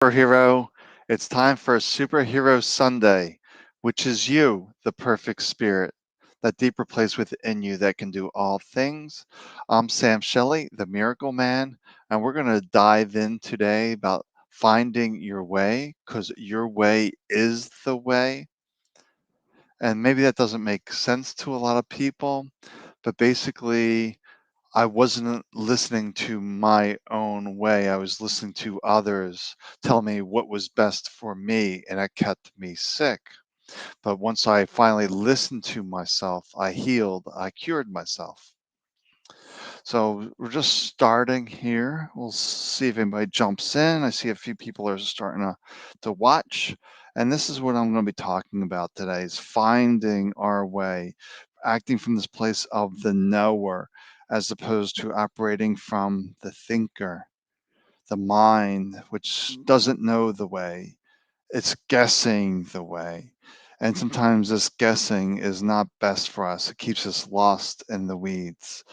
Superhero. It's time for Superhero Sunday, which is you, the perfect spirit, that deeper place within you that can do all things. I'm Sam Shelley, the Miracle Man, and we're going to dive in today about finding your way because your way is the way. And maybe that doesn't make sense to a lot of people, but basically, I wasn't listening to my own way. I was listening to others tell me what was best for me, and it kept me sick. But once I finally listened to myself, I healed, I cured myself. So we're just starting here. We'll see if anybody jumps in. I see a few people are starting to watch. And this is what I'm going to be talking about today is finding our way, acting from this place of the knower as opposed to operating from the thinker, the mind, which doesn't know the way. It's guessing the way. And sometimes this guessing is not best for us. It keeps us lost in the weeds.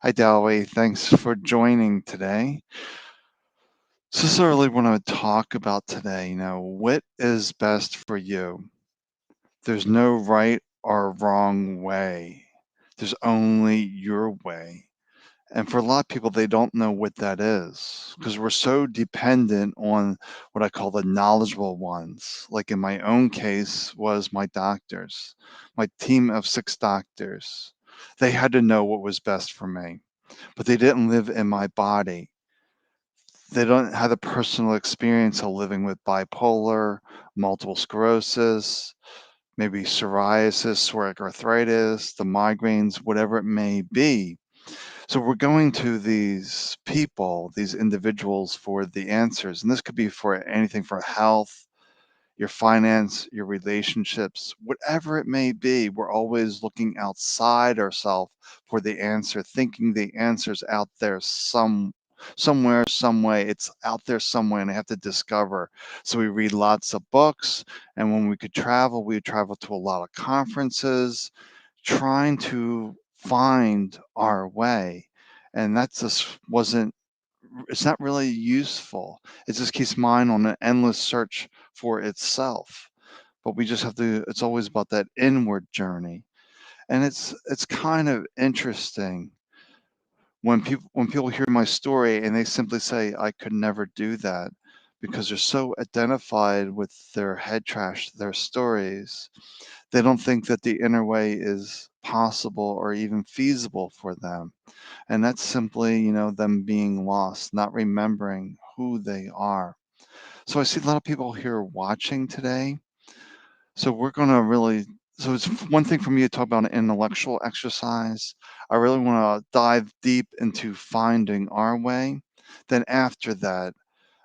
Hi, Dalloway. Thanks for joining today. So this is really what I would talk about today. What is best for you? There's no right or wrong way. There's only your way. And for a lot of people, they don't know what that is because we're so dependent on what I call the knowledgeable ones. Like in my own case was my doctors, my team of 6 doctors. They had to know what was best for me, but they didn't live in my body. They don't have the personal experience of living with bipolar, multiple sclerosis, maybe psoriasis, psoriatic arthritis, the migraines, whatever it may be. So we're going to these people, these individuals for the answers. And this could be for anything for health, your finance, your relationships, whatever it may be. We're always looking outside ourselves for the answer, thinking the answer's out there somewhere, some way. It's out there somewhere and I have to discover. So we read lots of books. And when we could travel, we would travel to a lot of conferences, trying to find our way. And that just wasn't, it's not really useful. It just keeps mind on an endless search for itself. But we just have to, it's always about that inward journey. And it's kind of interesting when people hear my story and they simply say I could never do that because they're so identified with their head trash, their stories. They don't think that the inner way is possible or even feasible for them. And that's simply, them being lost, not remembering who they are. So I see a lot of people here watching today. So we're going to really, so it's one thing for me to talk about an intellectual exercise. I really want to dive deep into finding our way. Then after that,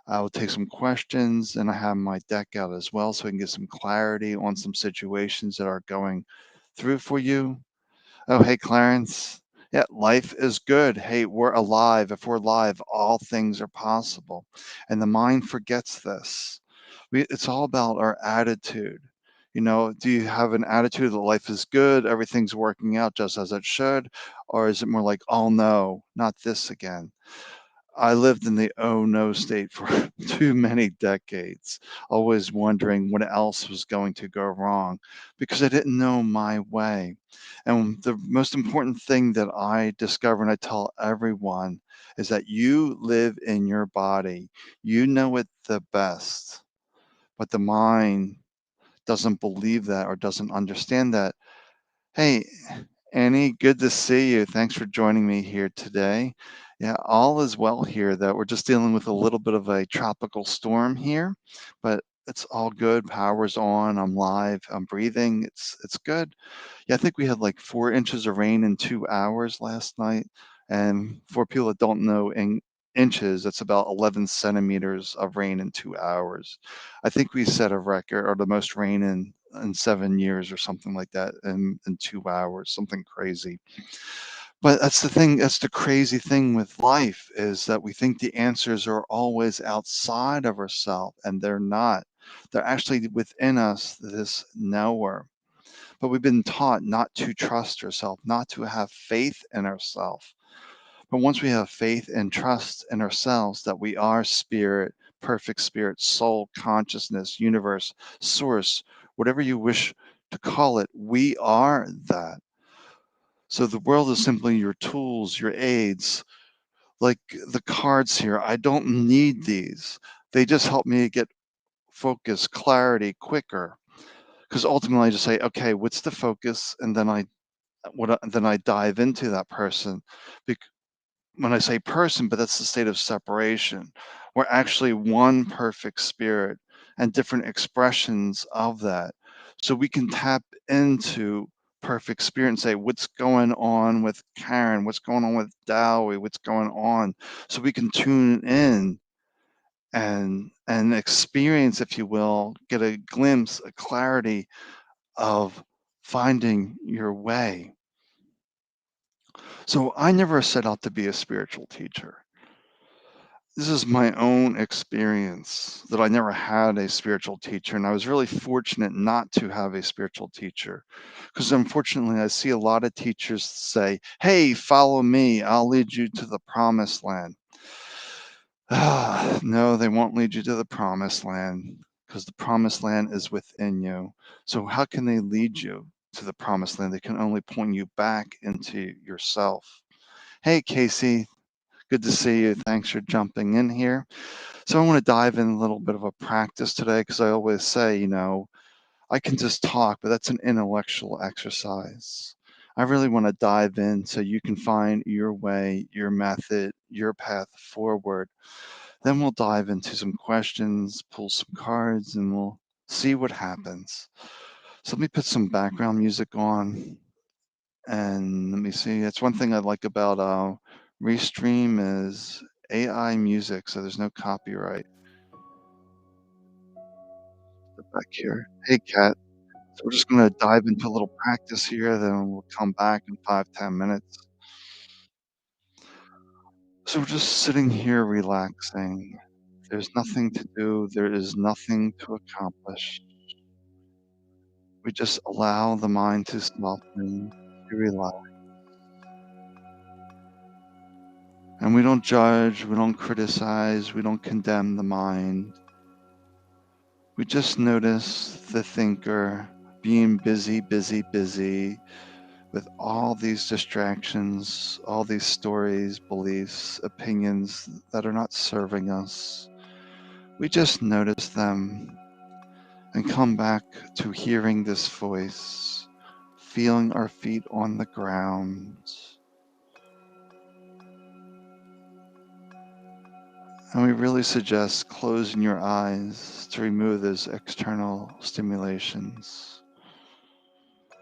I will take some questions and I have my deck out as well so I can get some clarity on some situations that are going through for you. Oh, hey, Clarence. Yeah, life is good. Hey, we're alive. If we're alive, all things are possible. And the mind forgets this. It's all about our attitude. Do you have an attitude that life is good, everything's working out just as it should? Or is it more like, oh no, not this again? I lived in the oh no state for too many decades, always wondering what else was going to go wrong because I didn't know my way. And the most important thing that I discover and I tell everyone is that you live in your body. You know it the best, but the mind doesn't believe that or doesn't understand that. Hey, Annie, good to see you. Thanks for joining me here today. Yeah, all is well here, though. We're just dealing with a little bit of a tropical storm here, but it's all good. Power's on. I'm live. I'm breathing. It's good. Yeah, I think we had like 4 inches of rain in 2 hours last night. And for people that don't know in inches, that's about 11 centimeters of rain in 2 hours. I think we set a record or the most rain in 7 years or something like that in 2 hours, something crazy. But that's the thing, that's the crazy thing with life is that we think the answers are always outside of ourselves, and they're not. They're actually within us, this knower. But we've been taught not to trust ourselves, not to have faith in ourselves. But once we have faith and trust in ourselves that we are spirit, perfect spirit, soul, consciousness, universe, source, whatever you wish to call it. We are that. So the world is simply your tools, your aids, like the cards here. I don't need these. They just help me get focus, clarity quicker. Because ultimately I just say, okay, what's the focus? And then then I dive into that person. When I say person, but that's the state of separation. We're actually one perfect spirit and different expressions of that. So we can tap into perfect spirit and say, what's going on with Karen? What's going on with Dowie? What's going on? So we can tune in and experience, if you will, get a glimpse, a clarity of finding your way. So I never set out to be a spiritual teacher. This is my own experience that I never had a spiritual teacher, and I was really fortunate not to have a spiritual teacher. Because unfortunately, I see a lot of teachers say, "Hey, follow me, I'll lead you to the promised land." No, they won't lead you to the promised land because the promised land is within you. So, how can they lead you to the promised land? They can only point you back into yourself. Hey, Casey, good to see you. Thanks for jumping in here. So I want to dive in a little bit of a practice today because I always say, I can just talk, but that's an intellectual exercise. I really want to dive in so you can find your way, your method, your path forward. Then we'll dive into some questions, pull some cards, and we'll see what happens. So let me put some background music on. And let me see. That's one thing I like about Restream is AI music, so there's no copyright. Back here. Hey, Kat. So we're just gonna dive into a little practice here, then we'll come back in 5, 10 minutes. So we're just sitting here relaxing. There's nothing to do. There is nothing to accomplish. We just allow the mind to soften, to relax. And we don't judge, we don't criticize, we don't condemn the mind. We just notice the thinker being busy, busy, busy with all these distractions, all these stories, beliefs, opinions that are not serving us. We just notice them and come back to hearing this voice, feeling our feet on the ground. And we really suggest closing your eyes to remove those external stimulations.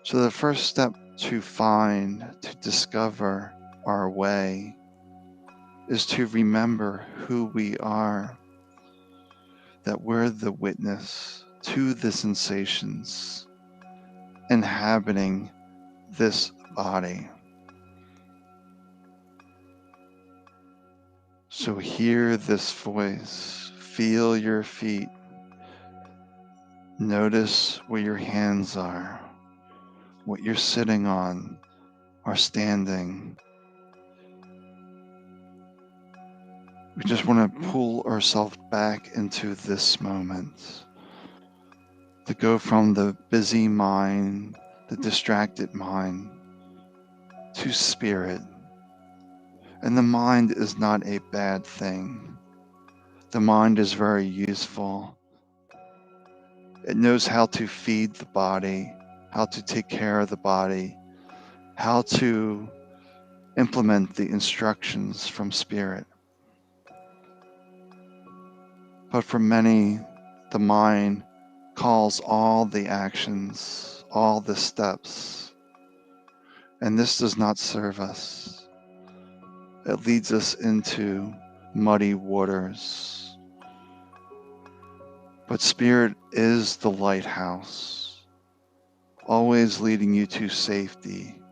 So the first step to discover our way is to remember who we are, that we're the witness to the sensations inhabiting this body. So hear this voice, feel your feet, notice where your hands are, what you're sitting on or standing. We just want to pull ourselves back into this moment, to go from the busy mind, the distracted mind, to spirit. And the mind is not a bad thing. The mind is very useful. It knows how to feed the body, how to take care of the body, how to implement the instructions from spirit. But for many, the mind calls all the actions, all the steps, and this does not serve us. It leads us into muddy waters. But spirit is the lighthouse, always leading you to safety.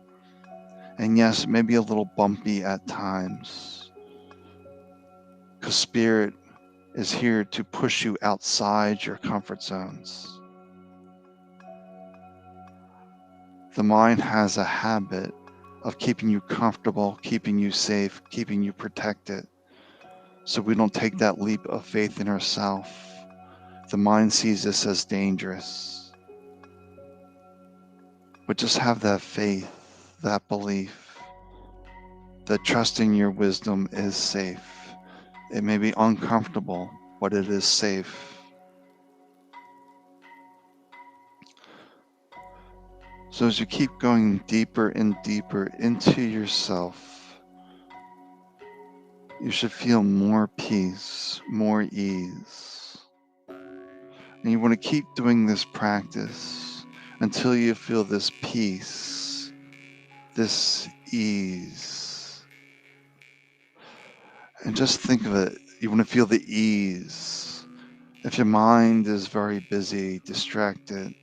And yes, it may be a little bumpy at times, because spirit is here to push you outside your comfort zones. The mind has a habit of keeping you comfortable, keeping you safe, keeping you protected. so we don't take that leap of faith in ourselves. The mind sees this as dangerous. But just have that faith, that belief, that trusting your wisdom is safe. It may be uncomfortable, but it is safe. So as you keep going deeper and deeper into yourself, you should feel more peace, more ease. And you want to keep doing this practice until you feel this peace, this ease. And just think of it, you want to feel the ease. If your mind is very busy, distracted,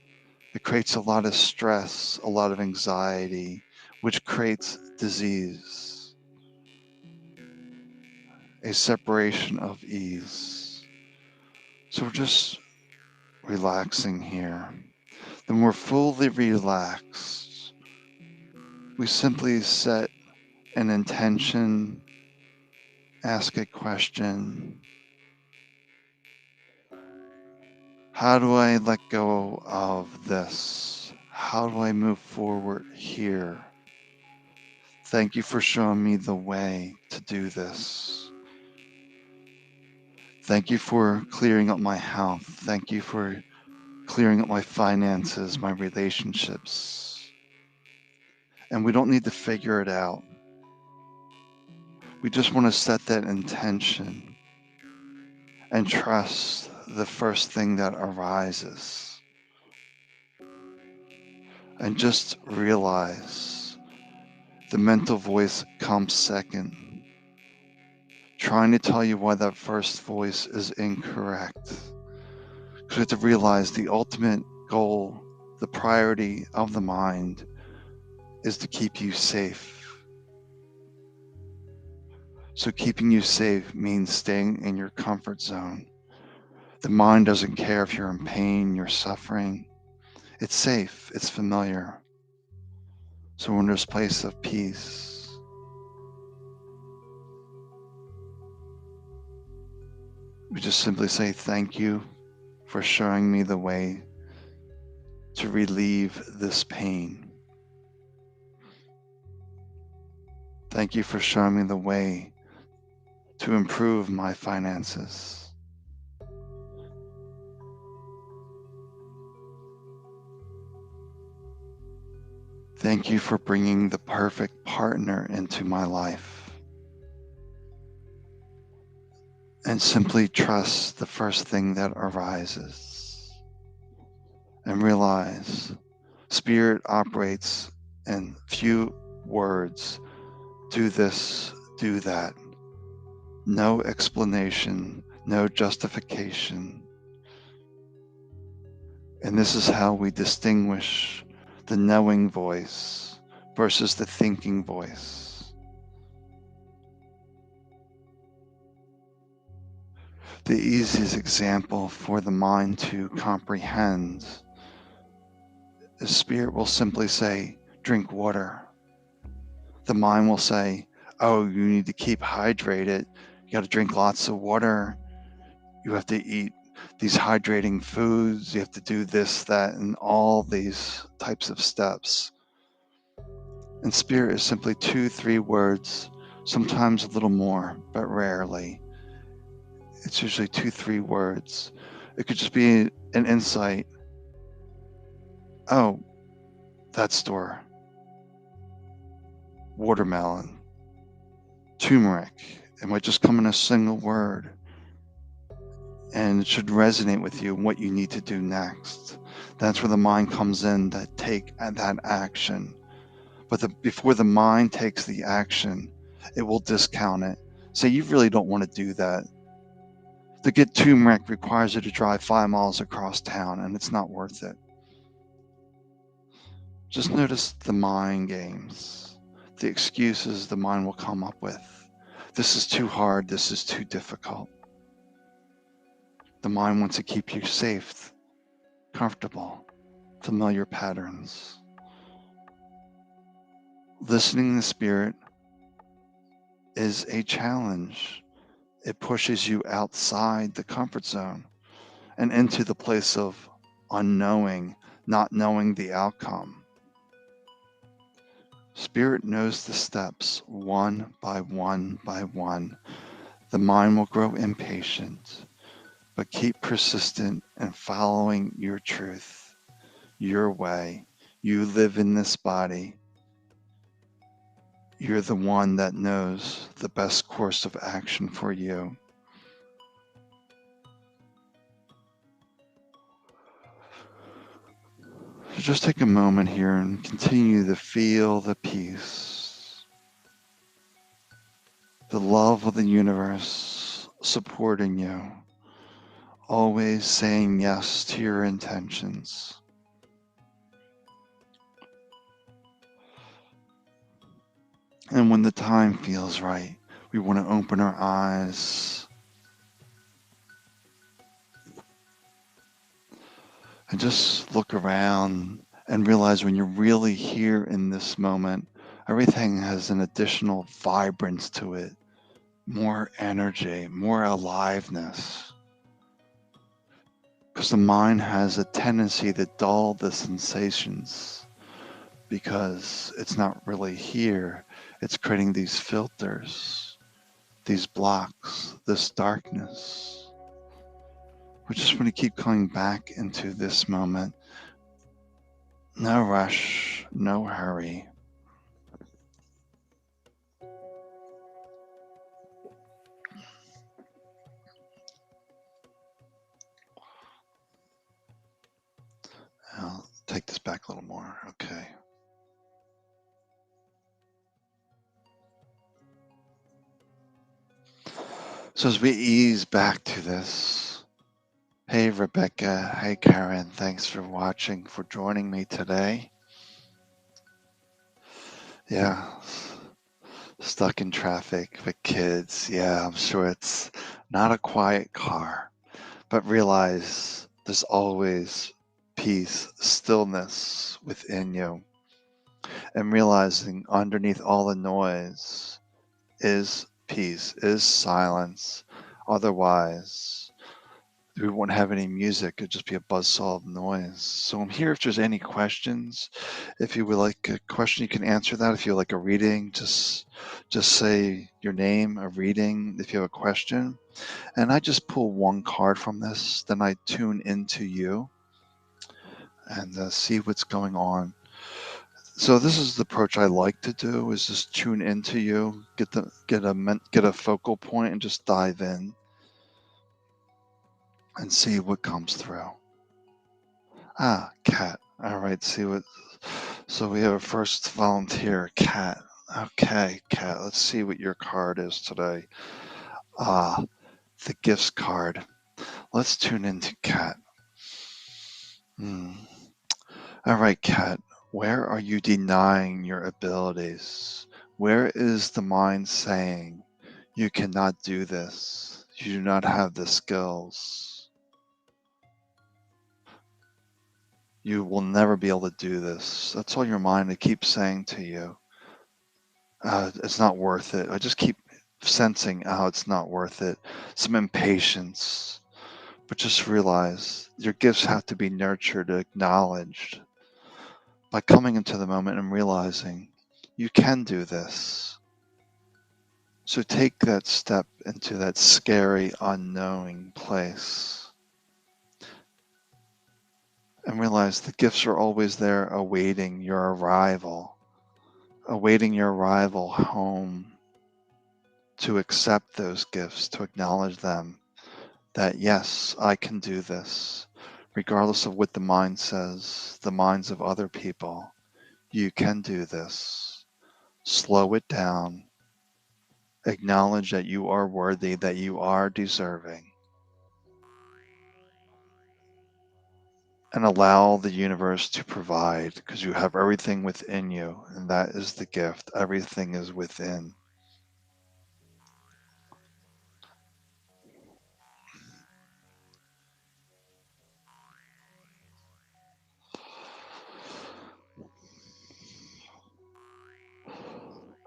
it creates a lot of stress, a lot of anxiety, which creates disease, a separation of ease. So we're just relaxing here. Then we're fully relaxed. We simply set an intention, ask a question. How do I let go of this? How do I move forward here? Thank you for showing me the way to do this. Thank you for clearing up my health. Thank you for clearing up my finances, my relationships. And we don't need to figure it out. We just want to set that intention and trust the first thing that arises. And just realize the mental voice comes second, trying to tell you why that first voice is incorrect. Because you have to realize the ultimate goal, the priority of the mind is to keep you safe. So keeping you safe means staying in your comfort zone. The mind doesn't care if you're in pain, you're suffering. It's safe, it's familiar. So we're in this place of peace. We just simply say thank you for showing me the way to relieve this pain. Thank you for showing me the way to improve my finances. Thank you for bringing the perfect partner into my life. And simply trust the first thing that arises. And realize Spirit operates in few words. Do this, do that. No explanation, no justification. And this is how we distinguish the knowing voice versus the thinking voice. The easiest example for the mind to comprehend is Spirit will simply say, drink water. The mind will say, oh, you need to keep hydrated. You got to drink lots of water. You have to eat these hydrating foods. You have to do this, that, and all these types of steps. And Spirit is simply 2-3 words, sometimes a little more, but rarely. It's usually 2-3 words. It could just be an insight. Oh, that store. Watermelon. Turmeric. It might just come in a single word. And it should resonate with you what you need to do next. That's where the mind comes in to take that action. But before the mind takes the action, it will discount it. Say, you really don't want to do that. To get turmeric requires you to drive 5 miles across town, and it's not worth it. Just notice the mind games, the excuses the mind will come up with. This is too hard, this is too difficult. The mind wants to keep you safe, comfortable, familiar patterns. Listening to Spirit is a challenge. It pushes you outside the comfort zone and into the place of unknowing, not knowing the outcome. Spirit knows the steps one by one by one. The mind will grow impatient, but keep persistent and following your truth, your way. You live in this body. You're the one that knows the best course of action for you. So just take a moment here and continue to feel the peace, the love of the universe supporting you, always saying yes to your intentions. And when the time feels right, we want to open our eyes and just look around and realize when you're really here in this moment, everything has an additional vibrance to it, more energy, more aliveness. Because the mind has a tendency to dull the sensations because it's not really here. It's creating these filters, these blocks, this darkness. We just want to keep coming back into this moment. No rush, no hurry. I'll take this back a little more. Okay. So as we ease back to this, hey Rebecca, hey Karen, thanks for watching, for joining me today. Yeah, stuck in traffic with kids. Yeah, I'm sure it's not a quiet car, but realize there's always peace, stillness within you, and realizing underneath all the noise is peace, is silence. Otherwise, we won't have any music. It'd just be a buzzsaw of noise. So I'm here if there's any questions. If you would like a question, you can answer that. If you would like a reading, just say your name, a reading, if you have a question. And I just pull one card from this, then I tune into you and see what's going on. So this is the approach I like to do: is just tune into you, get a focal point, and just dive in and see what comes through. Ah, cat. All right, see what. So we have a first volunteer, cat. Okay, cat. Let's see what your card is today. Ah, the gifts card. Let's tune into cat. Hmm. All right, cat. Where are you denying your abilities? Where is the mind saying, you cannot do this? You do not have the skills. You will never be able to do this. That's all your mind keeps saying to you. It's not worth it. I just keep sensing, oh, it's not worth it. Some impatience. But just realize your gifts have to be nurtured, acknowledged by coming into the moment and realizing you can do this. So take that step into that scary, unknowing place and realize the gifts are always there awaiting your arrival home, to accept those gifts, to acknowledge them, that yes, I can do this, regardless of what the mind says, the minds of other people. You can do this. Slow it down. Acknowledge that you are worthy, that you are deserving, and allow the universe to provide, because you have everything within you, and that is the gift. Everything is within.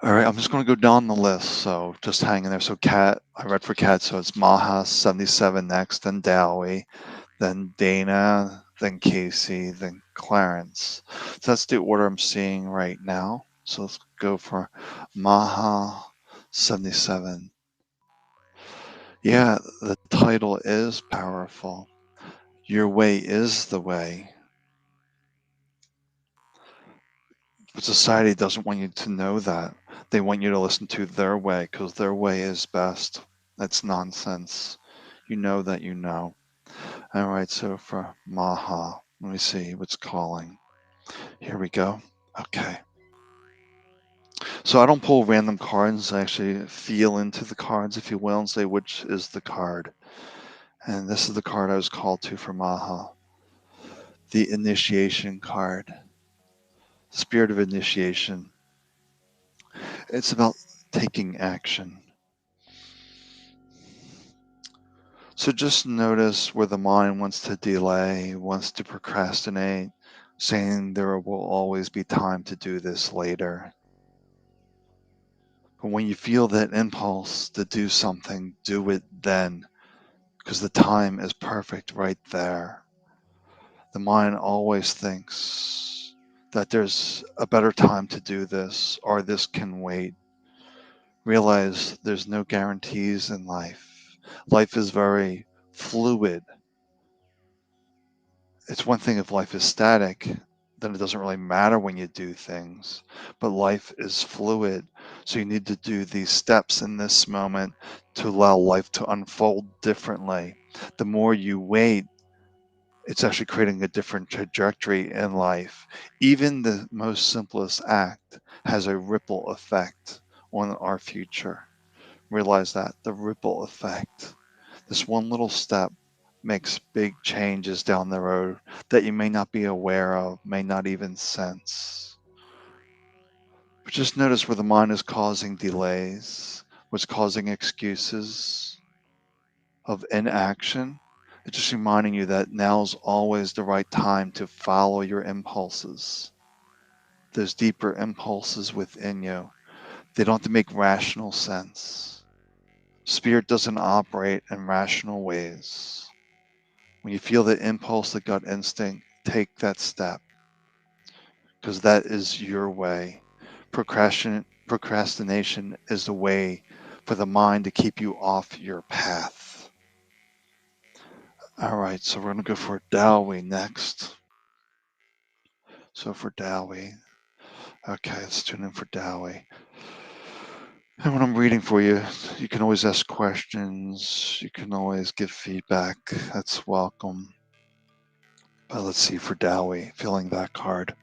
All right, I'm just going to go down the list. So just hang in there. So Cat, I read for Cat. So it's Maha 77 next, then Dowie, then Dana, then Casey, then Clarence. So that's the order I'm seeing right now. So let's go for Maha 77. Yeah, the title is powerful. Your way is the way. But society doesn't want you to know that. They want you to listen to their way because their way is best. That's nonsense. You know that you know. All right, so for Maha, let me see what's calling. Here we go. Okay. So I don't pull random cards. I actually feel into the cards, if you will, and say which is the card. And this is the card I was called to for Maha. The initiation card. Spirit of initiation. It's about taking action. So just notice where the mind wants to delay, wants to procrastinate, saying there will always be time to do this later. But when you feel that impulse to do something, do it then, because the time is perfect right there. The mind always thinks that there's a better time to do this or this can wait. Realize there's no guarantees in life. Life is very fluid. It's one thing if life is static, then it doesn't really matter when you do things. But life is fluid. So you need to do these steps in this moment to allow life to unfold differently. The more you wait, it's actually creating a different trajectory in life. Even the most simplest act has a ripple effect on our future. Realize that the ripple effect. This one little step makes big changes down the road that you may not be aware of, may not even sense. But just notice where the mind is causing delays, what's causing excuses of inaction. It's just reminding you that now's always the right time to follow your impulses. Those deeper impulses within you. They don't have to make rational sense. Spirit doesn't operate in rational ways. When you feel the impulse, the gut instinct, take that step because that is your way. Procrastination is the way for the mind to keep you off your path. All right, so we're going to go for Dowie next. So for Dowie, okay, let's tune in for Dowie. And when I'm reading for you, you can always ask questions. You can always give feedback. That's welcome. But let's see for Dowie, feeling that card.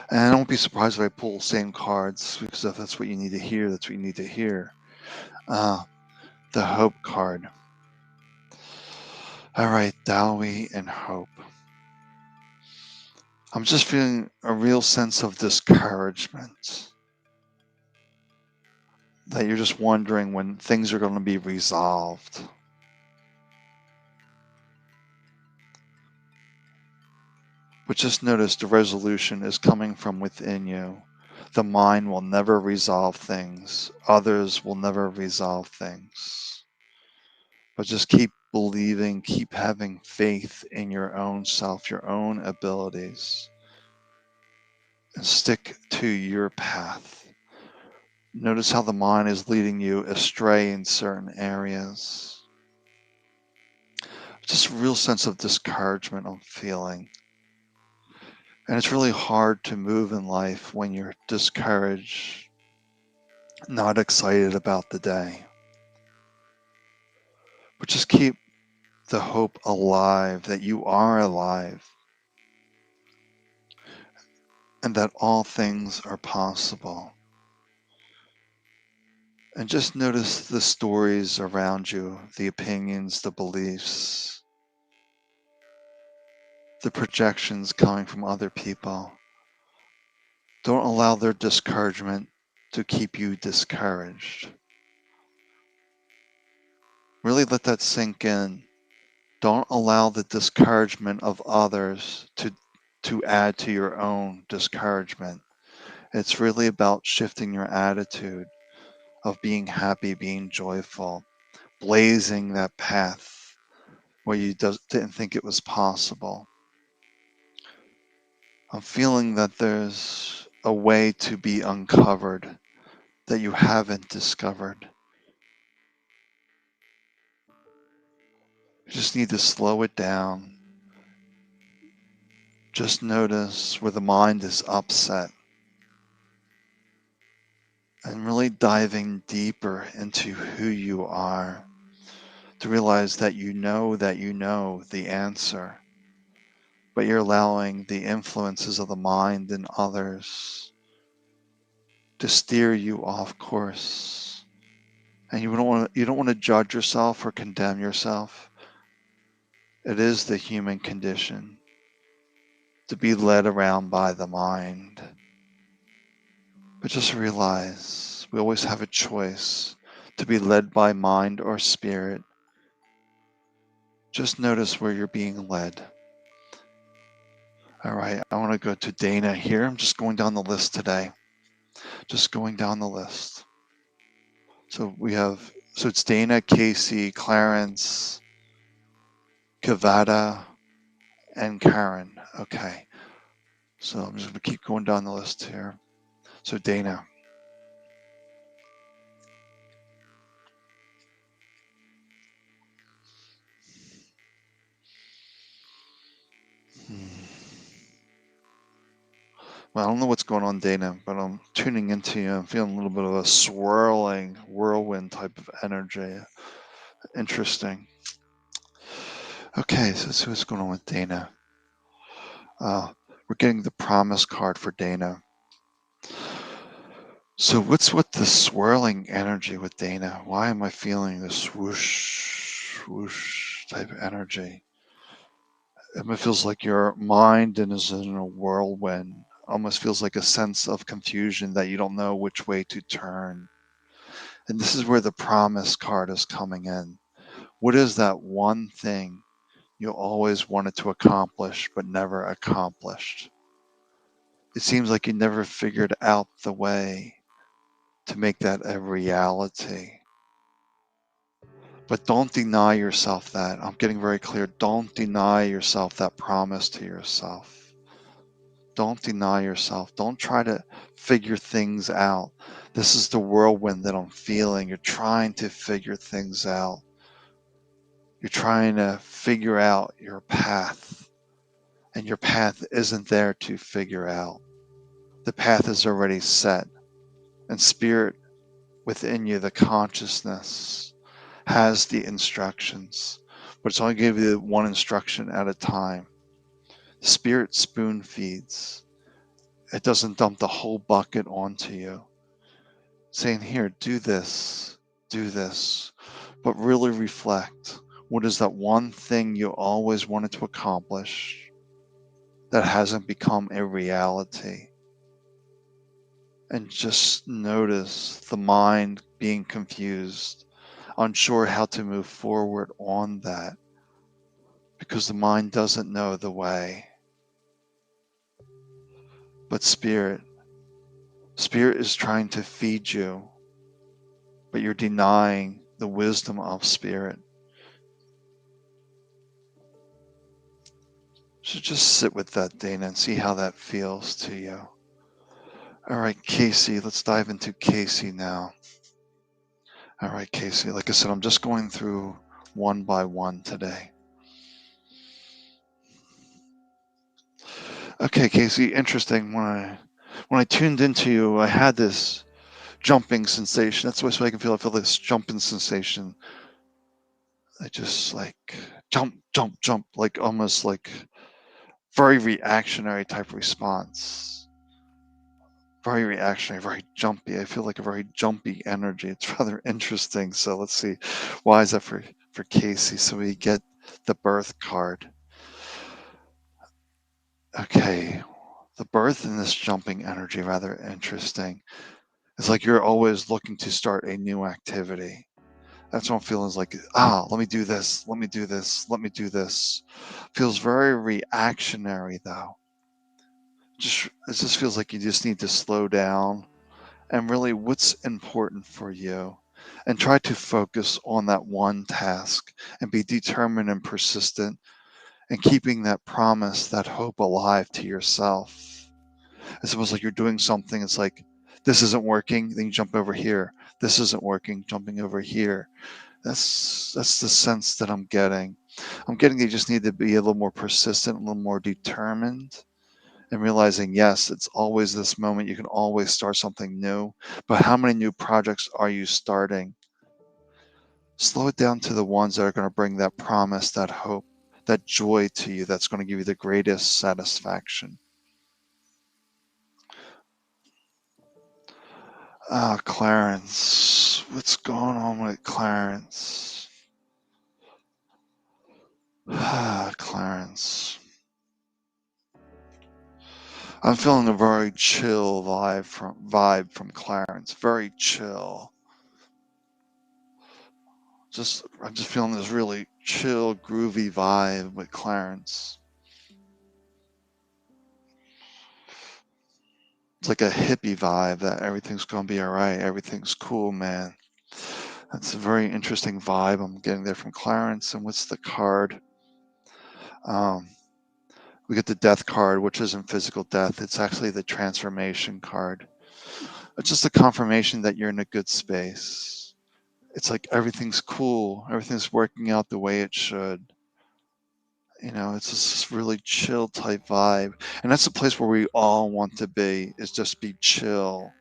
And I won't be surprised if I pull the same cards because if that's what you need to hear, that's what you need to hear. The Hope card. All right, Dowie and Hope. I'm just feeling a real sense of discouragement. That you're just wondering when things are going to be resolved. But just notice the resolution is coming from within you. The mind will never resolve things. Others will never resolve things. But just keep believing, keep having faith in your own self, your own abilities, and stick to your path. Notice how the mind is leading you astray in certain areas. Just a real sense of discouragement I'm feeling. And it's really hard to move in life when you're discouraged, not excited about the day. But just keep the hope alive that you are alive and that all things are possible. And just notice the stories around you, the opinions, the beliefs, the projections coming from other people. Don't allow their discouragement to keep you discouraged. Really let that sink in. Don't allow the discouragement of others to add to your own discouragement. It's really about shifting your attitude of being happy, being joyful, blazing that path where you didn't think it was possible. I'm feeling that there's a way to be uncovered that you haven't discovered. You just need to slow it down. Just notice where the mind is upset and really diving deeper into who you are to realize that you know the answer, but you're allowing the influences of the mind and others to steer you off course. And you don't want to judge yourself or condemn yourself. It is the human condition to be led around by the mind. But just realize we always have a choice to be led by mind or spirit. Just notice where you're being led. All right, I want to go to Dana here. I'm just going down the list today. Just going down the list. So it's Dana, Casey, Clarence, Cavada, and Karen. Okay. So I'm just going to keep going down the list here. So Dana. Well, I don't know what's going on, Dana, but I'm tuning into you. I'm feeling a little bit of a swirling whirlwind type of energy. Interesting. Okay, so let's see what's going on with Dana. We're getting the promise card for Dana. So what's with the swirling energy with Dana? Why am I feeling this whoosh, whoosh type of energy? It feels like your mind is in a whirlwind. Almost feels like a sense of confusion that you don't know which way to turn. And this is where the promise card is coming in. What is that one thing you always wanted to accomplish but never accomplished? It seems like you never figured out the way to make that a reality. But don't deny yourself that. I'm getting very clear. Don't deny yourself that promise to yourself. Don't deny yourself. Don't try to figure things out. This is the whirlwind that I'm feeling. You're trying to figure things out. You're trying to figure out your path, and your path isn't there to figure out. The path is already set, and spirit within you, the consciousness, has the instructions, but it's only give you one instruction at a time. Spirit spoon feeds. It doesn't dump the whole bucket onto you, saying, here, do this, but really reflect. What is that one thing you always wanted to accomplish that hasn't become a reality? And just notice the mind being confused, unsure how to move forward on that, because the mind doesn't know the way. But spirit is trying to feed you, but you're denying the wisdom of spirit. So just sit with that, Dana, and see how that feels to you. All right, Casey, let's dive into Casey now. All right, Casey, like I said, I'm just going through one by one today. Okay, Casey, interesting. When I tuned into you, I had this jumping sensation. That's the way I can feel. I feel this jumping sensation. I just like jump, jump, jump, like almost like very reactionary type response. Very reactionary, very jumpy. I feel like a very jumpy energy. It's rather interesting. So let's see, why is that for Casey? So we get the birth card. Okay, the birth in this jumping energy, rather interesting. It's like you're always looking to start a new activity. That's what I'm feeling, is like, let me do this, let me do this, let me do this. Feels very reactionary though. it just feels like you just need to slow down and really what's important for you and try to focus on that one task and be determined and persistent and keeping that promise, that hope alive to yourself. It's almost like you're doing something. It's like, this isn't working. Then you jump over here. This isn't working. Jumping over here. That's the sense that I'm getting. I'm getting you just need to be a little more persistent, a little more determined, and realizing, yes, it's always this moment. You can always start something new. But how many new projects are you starting? Slow it down to the ones that are going to bring that promise, that hope, that joy to you that's going to give you the greatest satisfaction. Ah, Clarence. What's going on with Clarence? Ah, Clarence. I'm feeling a very chill vibe from Clarence. Very chill. I'm just feeling this really chill, groovy vibe with Clarence. It's like a hippie vibe that everything's gonna be alright. Everything's cool, man. That's a very interesting vibe I'm getting there from Clarence. And what's the card? Um, we get the death card, which isn't physical death. It's actually the transformation card. It's just a confirmation that you're in a good space. It's like everything's cool. Everything's working out the way it should. It's just this really chill type vibe. And that's the place where we all want to be, is just be chill,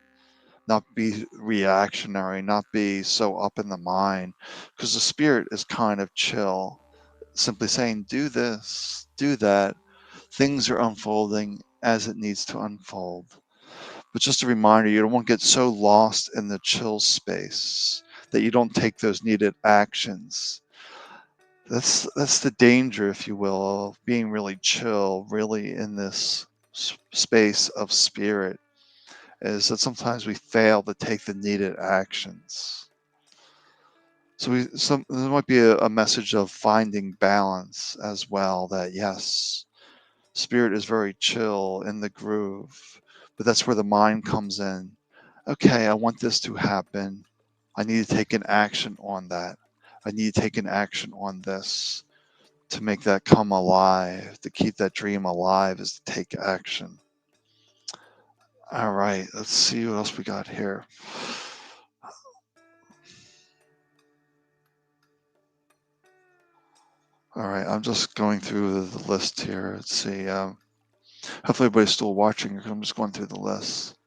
not be reactionary, not be so up in the mind. Because the spirit is kind of chill, simply saying, do this, do that. Things are unfolding as it needs to unfold. But just a reminder, you don't want to get so lost in the chill space that you don't take those needed actions. That's the danger, if you will, of being really chill, really in this space of spirit, is that sometimes we fail to take the needed actions. So there might be a message of finding balance as well. That yes, spirit is very chill in the groove, but that's where the mind comes in. Okay, I want this to happen. I need to take an action on that. I need to take an action on this. To make that come alive, to keep that dream alive, is to take action. All right, let's see what else we got here. All right, I'm just going through the list here. Let's see. Hopefully, everybody's still watching. I'm just going through the list.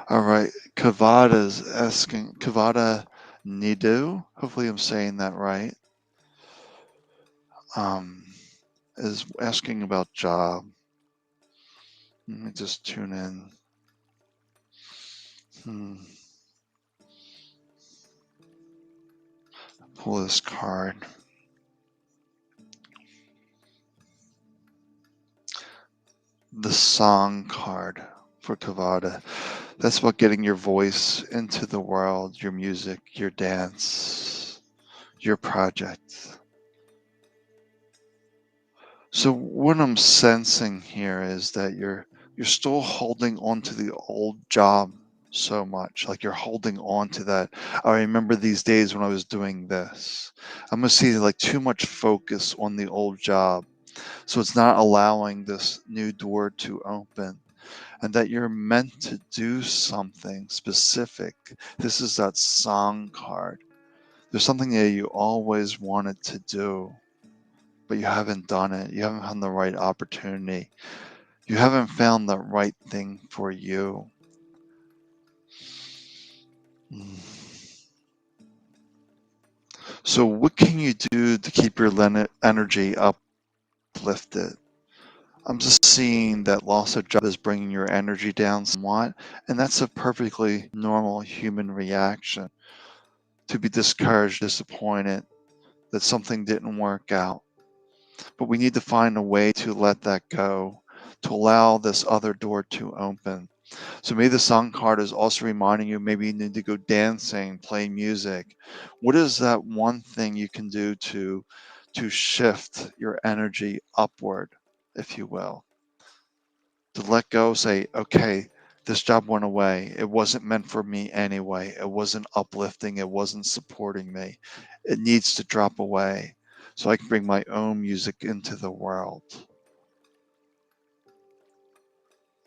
All right, Cavada's asking. Cavada Nidu. Hopefully, I'm saying that right. Um, is asking about job. Let me just tune in. Pull this card. The song card for Cavada. That's about getting your voice into the world, your music, your dance, your project. So what I'm sensing here is that you're still holding on to the old job so much. Like you're holding on to that. I remember these days when I was doing this. I'm gonna see like too much focus on the old job. So it's not allowing this new door to open. And that you're meant to do something specific. This is that song card. There's something that you always wanted to do, but you haven't done it. You haven't found the right opportunity. You haven't found the right thing for you. So, what can you do to keep your energy uplifted? I'm just seeing that loss of job is bringing your energy down somewhat, and that's a perfectly normal human reaction to be discouraged, disappointed that something didn't work out. But we need to find a way to let that go, to allow this other door to open. So maybe the song card is also reminding you maybe you need to go dancing, play music. What is that one thing you can do to shift your energy upward, if you will. To let go, say, okay, this job went away. It wasn't meant for me anyway. It wasn't uplifting. It wasn't supporting me. It needs to drop away so I can bring my own music into the world.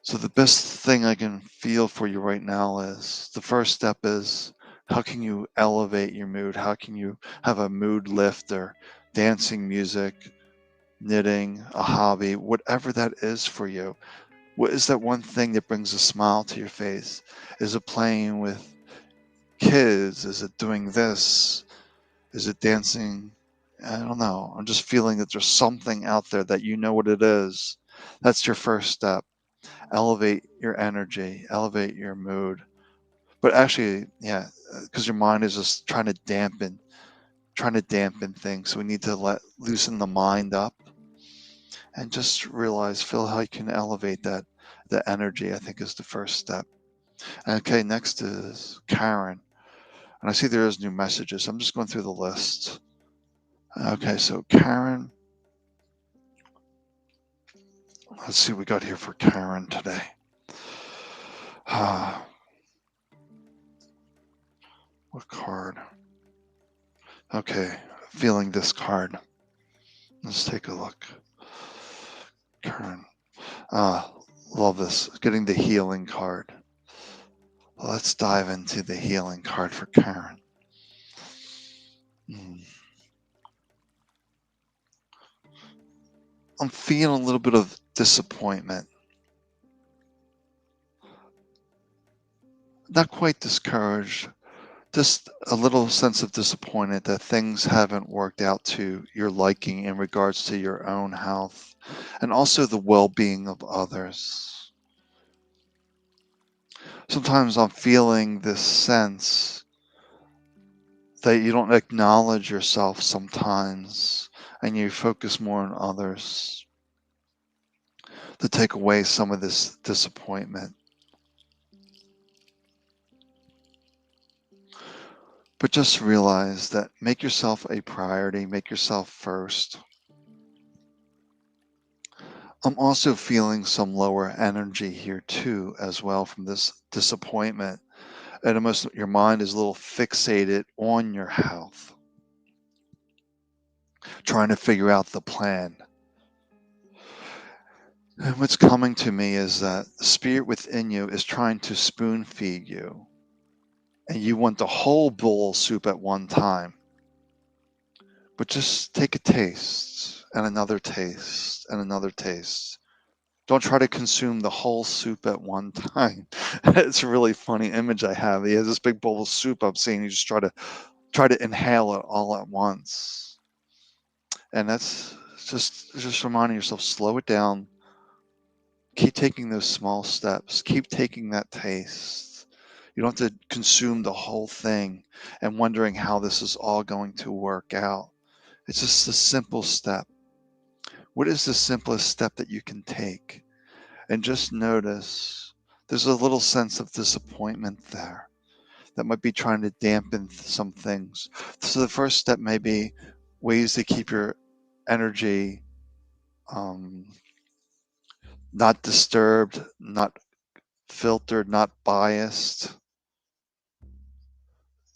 So the best thing I can feel for you right now is the first step is how can you elevate your mood? How can you have a mood lifter, dancing music, knitting, a hobby, whatever that is for you? What is that one thing that brings a smile to your face? Is it playing with kids? Is it doing this? Is it dancing? I don't know. I'm just feeling that there's something out there that you know what it is. That's your first step. Elevate your energy, elevate your mood. But actually, yeah, because your mind is just trying to dampen things. So we need to loosen the mind up and just realize, feel how you can elevate that. The energy, I think, is the first step. Okay, next is Karen. And I see there is new messages. I'm just going through the list. Okay, so Karen, let's see what we got here for Karen today. What card? Okay, feeling this card. Let's take a look. Karen. Love this. Getting the healing card. Let's dive into the healing card for Karen. I'm feeling a little bit of disappointment. Not quite discouraged, just a little sense of disappointment that things haven't worked out to your liking in regards to your own health and also the well-being of others. Sometimes I'm feeling this sense that you don't acknowledge yourself sometimes and you focus more on others to take away some of this disappointment. But just realize that make yourself a priority, make yourself first. I'm also feeling some lower energy here too, as well, from this disappointment. And almost your mind is a little fixated on your health, trying to figure out the plan. And what's coming to me is that the spirit within you is trying to spoon feed you. And you want the whole bowl of soup at one time. But just take a taste and another taste and another taste. Don't try to consume the whole soup at one time. It's a really funny image I have. He has this big bowl of soup I'm seeing. You just try to inhale it all at once. And that's just reminding yourself, slow it down. Keep taking those small steps. Keep taking that taste. You don't have to consume the whole thing and wondering how this is all going to work out. It's just a simple step. What is the simplest step that you can take? And just notice there's a little sense of disappointment there that might be trying to dampen some things. So the first step may be ways to keep your energy not disturbed, not filtered, not biased,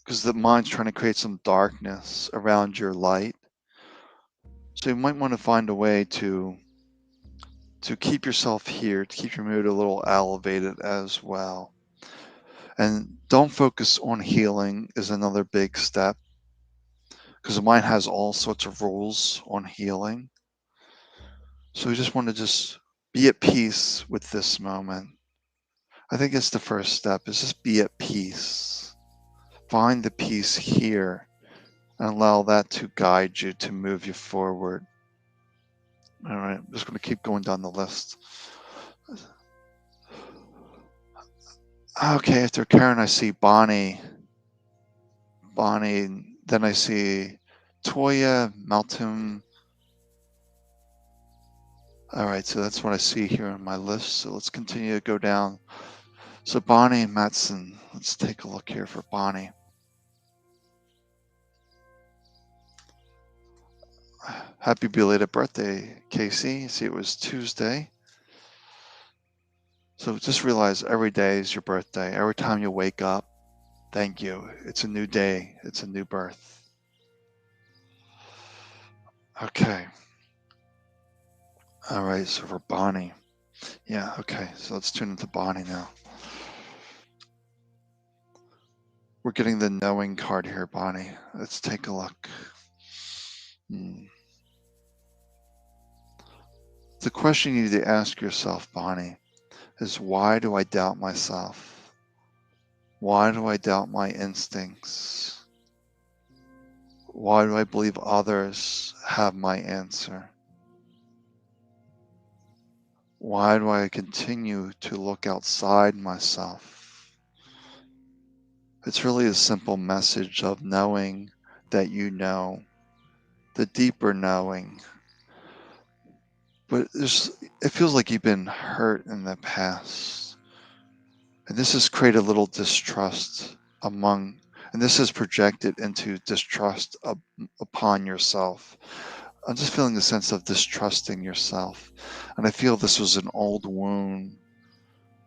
because the mind's trying to create some darkness around your light. So you might want to find a way to keep yourself here, to keep your mood a little elevated as well. And don't focus on healing is another big step, because the mind has all sorts of rules on healing. So we just want to just be at peace with this moment. I think it's the first step, is just be at peace. Find the peace here and allow that to guide you, to move you forward. All right, I'm just going to keep going down the list. Okay, after Karen, I see Bonnie. Then I see Toya, Malcolm. All right, so that's what I see here on my list. So let's continue to go down. So Bonnie and Matson, let's take a look here for Bonnie. Happy belated birthday, Casey. See, it was Tuesday. So just realize every day is your birthday. Every time you wake up, thank you. It's a new day. It's a new birth. Okay. All right. So for Bonnie. Yeah. Okay. So let's tune into Bonnie now. We're getting the knowing card here, Bonnie. Let's take a look. The question you need to ask yourself, Bonnie, is why do I doubt myself? Why do I doubt my instincts? Why do I believe others have my answer? Why do I continue to look outside myself? It's really a simple message of knowing that you know, the deeper knowing. But it feels like you've been hurt in the past. And this has created a little distrust among, and this is projected into distrust upon yourself. I'm just feeling a sense of distrusting yourself. And I feel this was an old wound,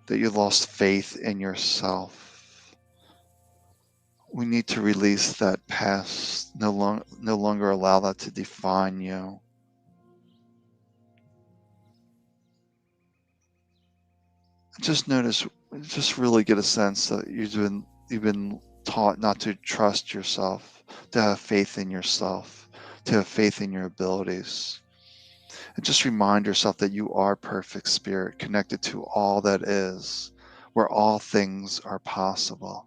that you lost faith in yourself. We need to release that past, no longer allow that to define you. Just notice, just really get a sense that you've been taught not to trust yourself, to have faith in yourself, to have faith in your abilities. And just remind yourself that you are perfect spirit, connected to all that is, where all things are possible.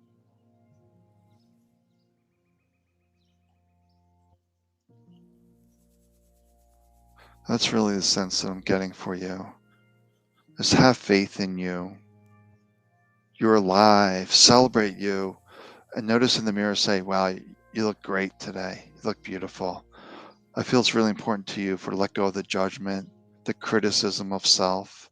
That's really the sense that I'm getting for you. Just have faith in you. You're alive. Celebrate you. And notice in the mirror, say, wow, you look great today. You look beautiful. I feel it's really important to you for let go of the judgment, the criticism of self,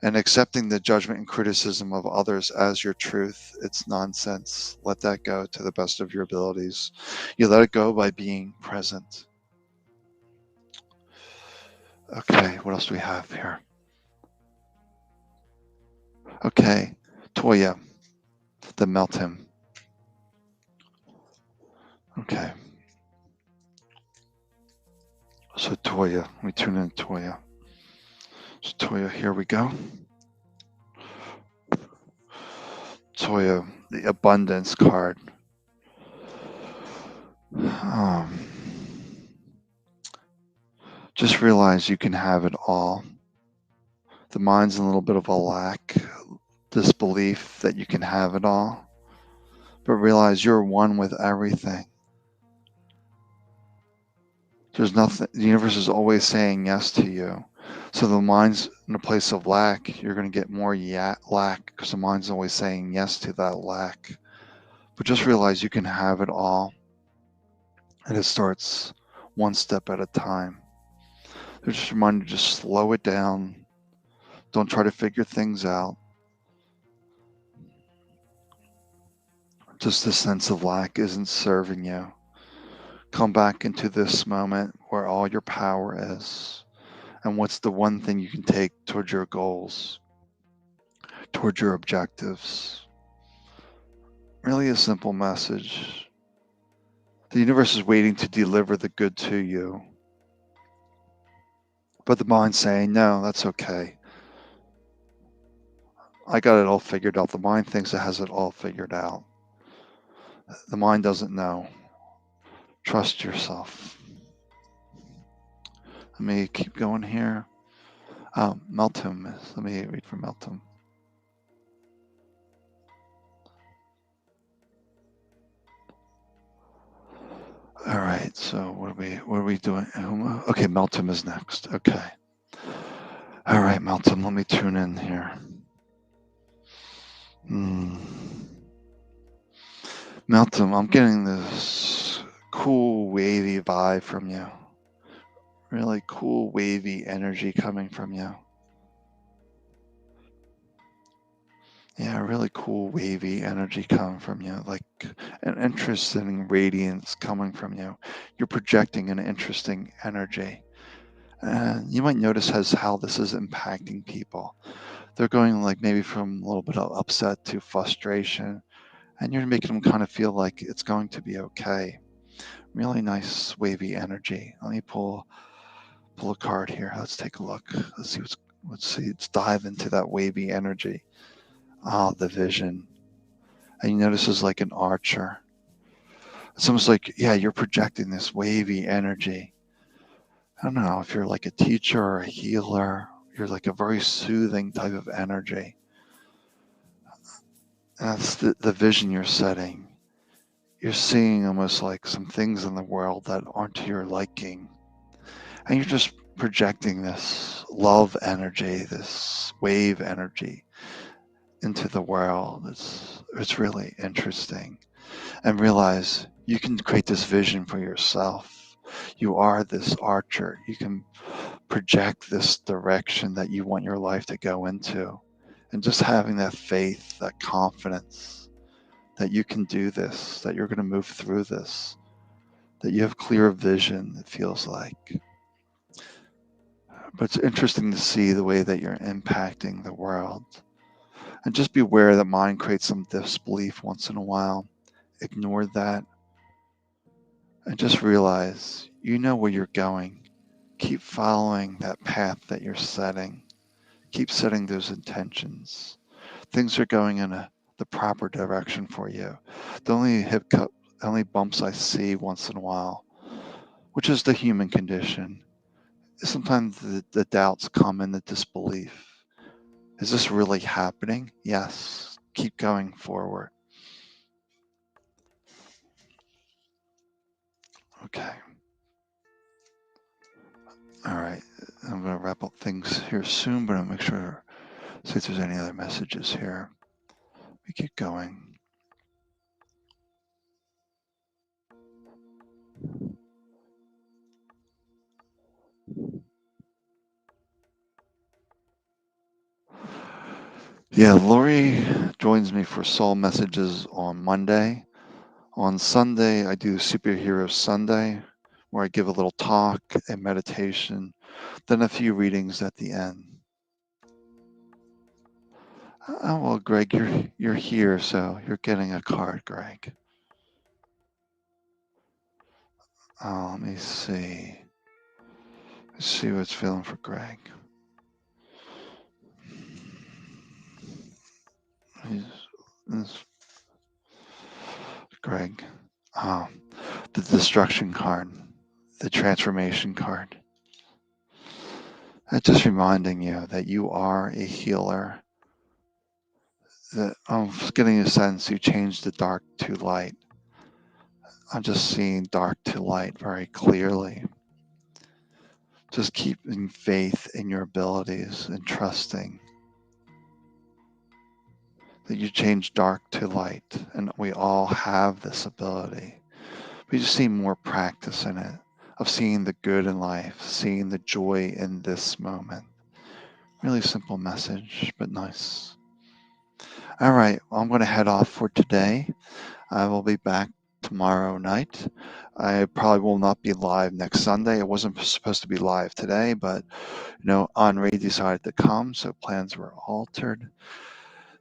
and accepting the judgment and criticism of others as your truth. It's nonsense. Let that go to the best of your abilities. You let it go by being present. Okay, what else do we have here? Okay, Toya, the melt him. Okay. So Toya, let me tune in Toya. So Toya, here we go. Toya, the abundance card. Just realize you can have it all. The mind's in a little bit of a lack, disbelief that you can have it all. But realize you're one with everything. There's nothing, the universe is always saying yes to you. So the mind's in a place of lack, you're going to get more lack because the mind's always saying yes to that lack. But just realize you can have it all. And it starts one step at a time. So just remind you to just slow it down. Don't try to figure things out. Just the sense of lack isn't serving you. Come back into this moment where all your power is. And what's the one thing you can take towards your goals, towards your objectives? Really a simple message. The universe is waiting to deliver the good to you. But the mind's saying, no, that's okay. I got it all figured out. The mind thinks it has it all figured out. The mind doesn't know. Trust yourself. Let me keep going here. Meltum. Let me read from Meltum. All right. So what are we doing? Okay, Meltum is next. Okay. All right, Meltum. Let me tune in here. Meltum, I'm getting this cool wavy vibe from you. Really cool wavy energy coming from you. Yeah, really cool wavy energy coming from you, like an interesting radiance coming from you. You're projecting an interesting energy. And you might notice as how this is impacting people. They're going like maybe from a little bit of upset to frustration, and you're making them kind of feel like it's going to be okay. Really nice wavy energy. Let me pull a card here. Let's take a look. Let's see. Let's dive into that wavy energy. Ah, the vision. And you notice it's like an archer. It's almost like, yeah, you're projecting this wavy energy. I don't know if you're like a teacher or a healer. You're like a very soothing type of energy. And that's the vision you're setting. You're seeing almost like some things in the world that aren't to your liking. And you're just projecting this love energy, this wave energy into the world. It's really interesting. And realize you can create this vision for yourself. You are this archer. You can project this direction that you want your life to go into. And just having that faith, that confidence that you can do this, that you're going to move through this, that you have clear vision, it feels like. But it's interesting to see the way that you're impacting the world. And just be aware that mind creates some disbelief once in a while. Ignore that and just realize you know where you're going. Keep following that path that you're setting. Keep setting those intentions. Things are going in the proper direction for you. The only hiccup, only bumps I see once in a while, which is the human condition, is sometimes the doubts come and the disbelief. Is this really happening? Yes. Keep going forward. Okay. All right. I'm going to wrap up things here soon, but I'll make sure see if there's any other messages here. We keep going. Yeah, Lori joins me for Soul Messages on Monday. On Sunday, I do Superhero Sunday, where I give a little talk and meditation, then a few readings at the end. Oh, well, Greg, you're here, so you're getting a card, Greg. Let me see. Let's see what's feeling for Greg. Greg. Oh, the destruction card, the transformation card. That's just reminding you that you are a healer. That I'm just getting a sense you changed the dark to light. I'm just seeing dark to light very clearly. Just keeping faith in your abilities and trusting that you change dark to light. And we all have this ability. We just need more practice in it, of seeing the good in life, seeing the joy in this moment. Really simple message, but nice. All right, well, I'm going to head off for today. I will be back tomorrow night. I probably will not be live next Sunday. I wasn't supposed to be live today, but Henri decided to come, so plans were altered.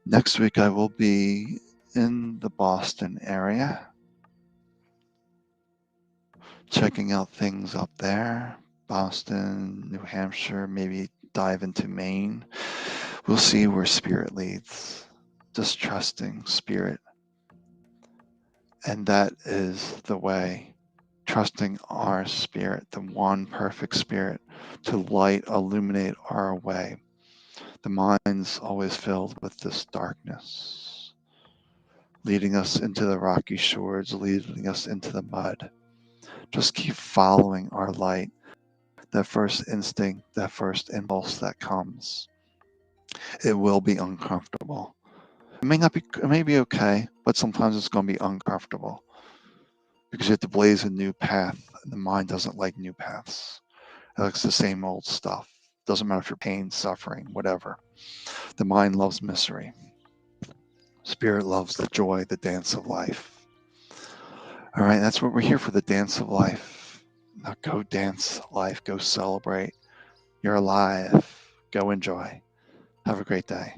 Next week I will be in the Boston area, checking out things up there. Boston, New Hampshire, maybe dive into Maine. We'll see where spirit leads. Just trusting spirit. And that is the way. Trusting our spirit, the one perfect spirit, to light, illuminate our way. The mind's always filled with this darkness, leading us into the rocky shores, leading us into the mud. Just keep following our light, that first instinct, that first impulse that comes. It will be uncomfortable. It may be okay, but sometimes it's going to be uncomfortable because you have to blaze a new path, and the mind doesn't like new paths. It likes the same old stuff. Doesn't matter if you're pain, suffering, whatever. The mind loves misery. Spirit loves the joy, the dance of life. All right, that's what we're here for, the dance of life. Now go dance life, go celebrate. You're alive. Go enjoy. Have a great day.